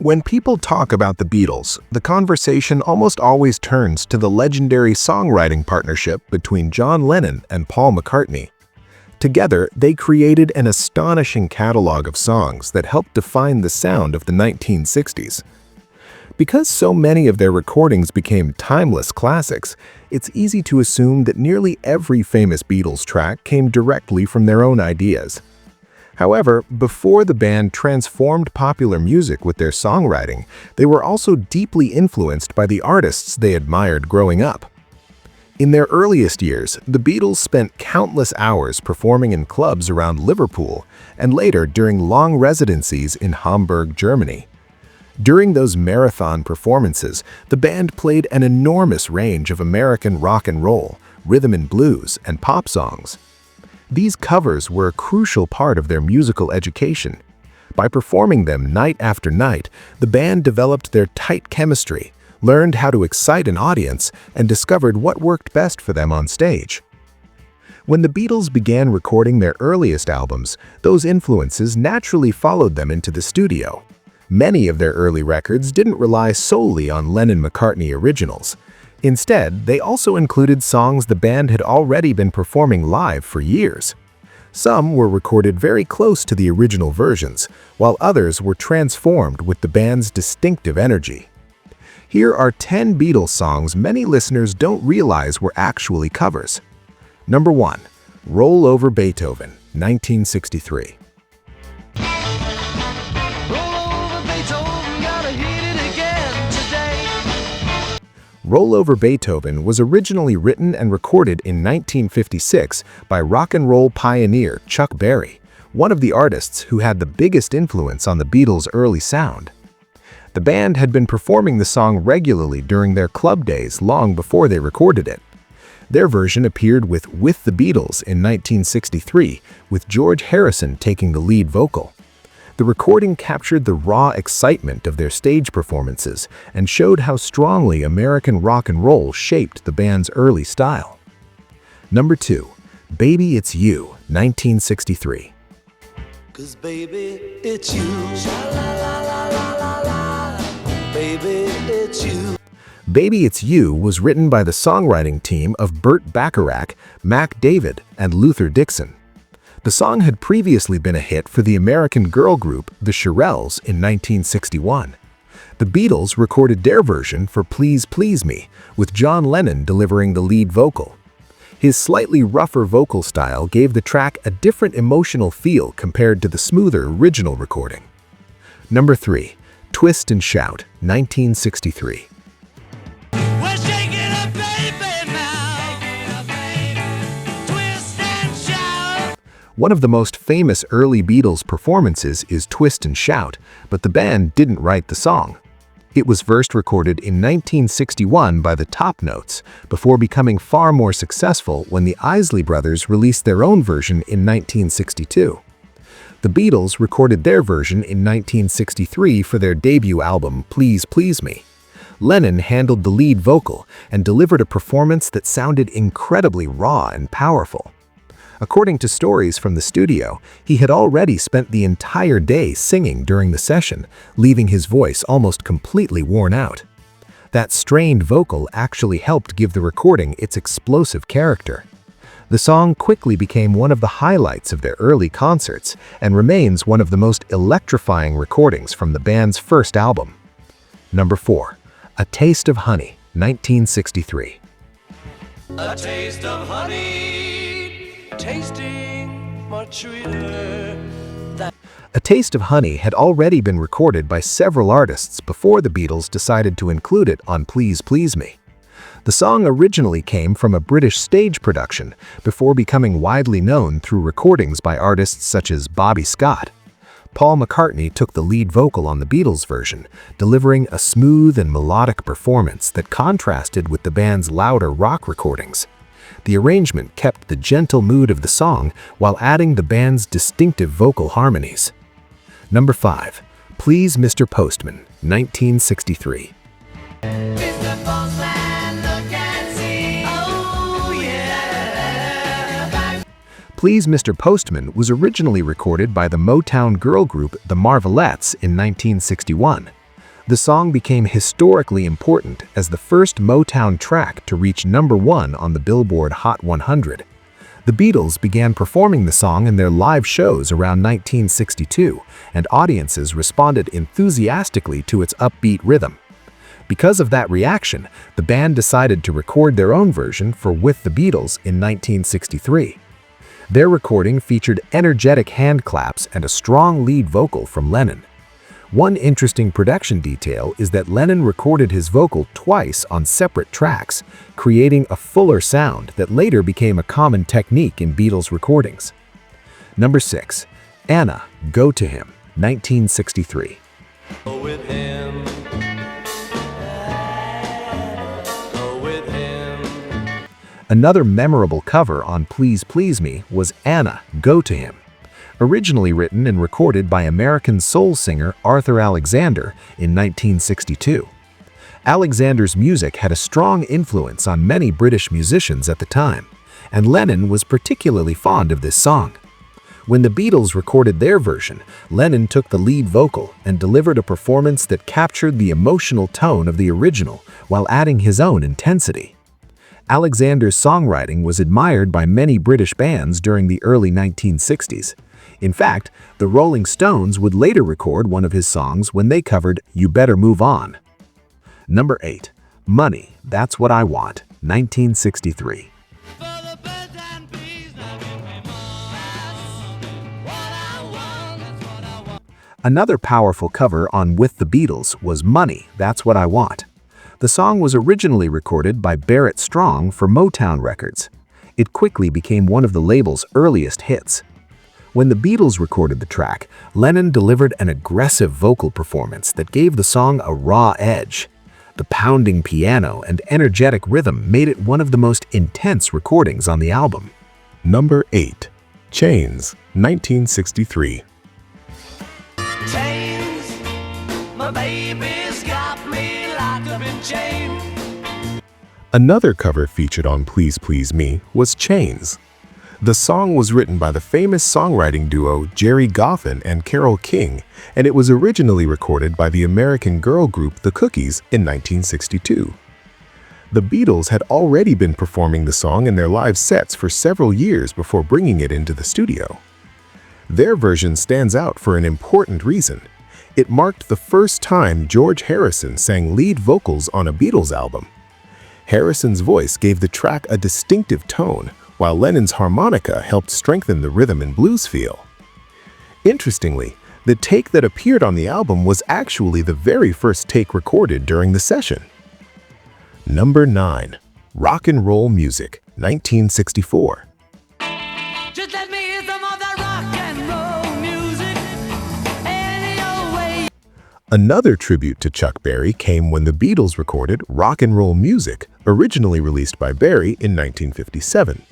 When people talk about the Beatles, the conversation almost always turns to the legendary songwriting partnership between John Lennon and Paul McCartney. Together, they created an astonishing catalog of songs that helped define the sound of the 1960s. Because so many of their recordings became timeless classics, it's easy to assume that nearly every famous Beatles track came directly from their own ideas. However, before the band transformed popular music with their songwriting, they were also deeply influenced by the artists they admired growing up. In their earliest years, the Beatles spent countless hours performing in clubs around Liverpool and later during long residencies in Hamburg, Germany. During those marathon performances, the band played an enormous range of American rock and roll, rhythm and blues, and pop songs. These covers were a crucial part of their musical education. By performing them night after night, the band developed their tight chemistry, learned how to excite an audience, and discovered what worked best for them on stage. When the Beatles began recording their earliest albums, those influences naturally followed them into the studio. Many of their early records didn't rely solely on Lennon and McCartney originals. Instead, they also included songs the band had already been performing live for years. Some were recorded very close to the original versions, while others were transformed with the band's distinctive energy. Here are 10 Beatles songs many listeners don't realize were actually covers. Number 1. Roll Over Beethoven, 1963. Roll Over Beethoven was originally written and recorded in 1956 by rock and roll pioneer Chuck Berry, one of the artists who had the biggest influence on the Beatles' early sound. The band had been performing the song regularly during their club days long before they recorded it. Their version appeared with the Beatles in 1963, with George Harrison taking the lead vocal. The recording captured the raw excitement of their stage performances and showed how strongly American rock and roll shaped the band's early style. Number 2. Baby It's You, 1963. 'Cause baby, it's you. Baby, it's you. Baby It's You was written by the songwriting team of Burt Bacharach, Mac David, and Luther Dixon. The song had previously been a hit for the American girl group The Shirelles in 1961. The Beatles recorded their version for Please Please Me, with John Lennon delivering the lead vocal. His slightly rougher vocal style gave the track a different emotional feel compared to the smoother original recording. Number 3. Twist and Shout, 1963. One of the most famous early Beatles performances is Twist and Shout, but the band didn't write the song. It was first recorded in 1961 by the Top Notes, before becoming far more successful when the Isley Brothers released their own version in 1962. The Beatles recorded their version in 1963 for their debut album Please Please Me. Lennon handled the lead vocal and delivered a performance that sounded incredibly raw and powerful. According to stories from the studio, he had already spent the entire day singing during the session, leaving his voice almost completely worn out. That strained vocal actually helped give the recording its explosive character. The song quickly became one of the highlights of their early concerts and remains one of the most electrifying recordings from the band's first album. Number 4. A Taste of Honey, 1963. A taste of honey, tasting much sweeter. A Taste of Honey had already been recorded by several artists before the Beatles decided to include it on Please Please Me. The song originally came from a British stage production before becoming widely known through recordings by artists such as Bobby Scott. Paul McCartney took the lead vocal on the Beatles version, delivering a smooth and melodic performance that contrasted with the band's louder rock recordings. The arrangement kept the gentle mood of the song while adding the band's distinctive vocal harmonies. Number 5. Please Mr. Postman, 1963. Mr. Postman, look and see. Oh, yeah. Please Mr. Postman was originally recorded by the Motown girl group The Marvelettes in 1961. The song became historically important as the first Motown track to reach #1 on the Billboard Hot 100. The Beatles began performing the song in their live shows around 1962, and audiences responded enthusiastically to its upbeat rhythm. Because of that reaction, the band decided to record their own version for With the Beatles in 1963. Their recording featured energetic hand claps and a strong lead vocal from Lennon. One interesting production detail is that Lennon recorded his vocal twice on separate tracks, creating a fuller sound that later became a common technique in Beatles recordings. Number 6. Anna, Go to Him, 1963. Go with him. Go with him. Another memorable cover on Please Please Me was Anna, Go to Him. Originally written and recorded by American soul singer Arthur Alexander in 1962. Alexander's music had a strong influence on many British musicians at the time, and Lennon was particularly fond of this song. When the Beatles recorded their version, Lennon took the lead vocal and delivered a performance that captured the emotional tone of the original while adding his own intensity. Alexander's songwriting was admired by many British bands during the early 1960s. In fact, the Rolling Stones would later record one of his songs when they covered You Better Move On. Number 8. Money, That's What I Want, 1963. For the birds and bees, now give me more. That's what I want. That's what I want. Another powerful cover on With the Beatles was Money, That's What I Want. The song was originally recorded by Barrett Strong for Motown Records. It quickly became one of the label's earliest hits. When the Beatles recorded the track, Lennon delivered an aggressive vocal performance that gave the song a raw edge. The pounding piano and energetic rhythm made it one of the most intense recordings on the album. Number 8. Chains, 1963. Chains, my baby's got me locked up in chains. Another cover featured on Please Please Me was Chains. The song was written by the famous songwriting duo Jerry Goffin and Carole King, and it was originally recorded by the American girl group The Cookies in 1962. The Beatles had already been performing the song in their live sets for several years before bringing it into the studio. Their version stands out for an important reason. It marked the first time George Harrison sang lead vocals on a Beatles album. Harrison's voice gave the track a distinctive tone, while Lennon's harmonica helped strengthen the rhythm and blues feel. Interestingly, the take that appeared on the album was actually the very first take recorded during the session. Number 9. Rock and Roll Music, 1964. Just let me hear some of that rock and roll music. Any old way. Another tribute to Chuck Berry came when the Beatles recorded Rock and Roll Music, originally released by Berry in 1957.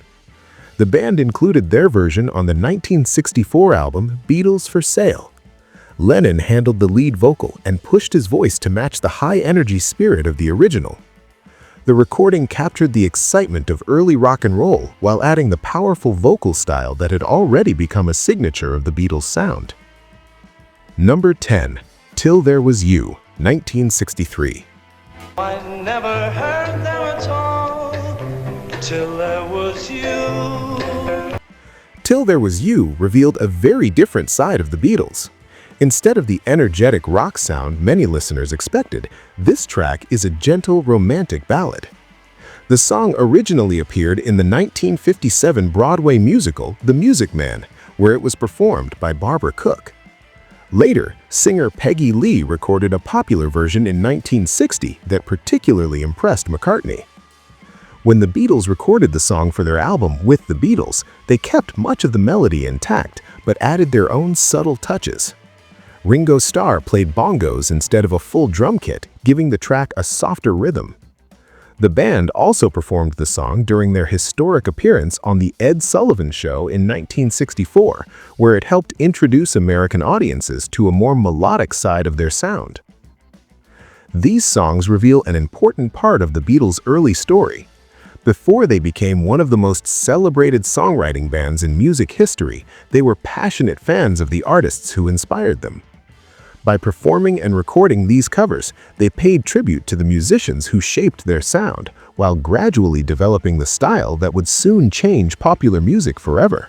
The band included their version on the 1964 album Beatles for Sale. Lennon handled the lead vocal and pushed his voice to match the high-energy spirit of the original. The recording captured the excitement of early rock and roll while adding the powerful vocal style that had already become a signature of the Beatles' sound. Number 10. Till There Was You, 1963. I never heard them at all till there was you. Till There Was You revealed a very different side of the Beatles. Instead of the energetic rock sound many listeners expected, this track is a gentle, romantic ballad. The song originally appeared in the 1957 Broadway musical The Music Man, where it was performed by Barbara Cook. Later, singer Peggy Lee recorded a popular version in 1960 that particularly impressed McCartney. When the Beatles recorded the song for their album With the Beatles, they kept much of the melody intact, but added their own subtle touches. Ringo Starr played bongos instead of a full drum kit, giving the track a softer rhythm. The band also performed the song during their historic appearance on The Ed Sullivan Show in 1964, where it helped introduce American audiences to a more melodic side of their sound. These songs reveal an important part of the Beatles' early story. Before they became one of the most celebrated songwriting bands in music history, they were passionate fans of the artists who inspired them. By performing and recording these covers, they paid tribute to the musicians who shaped their sound, while gradually developing the style that would soon change popular music forever.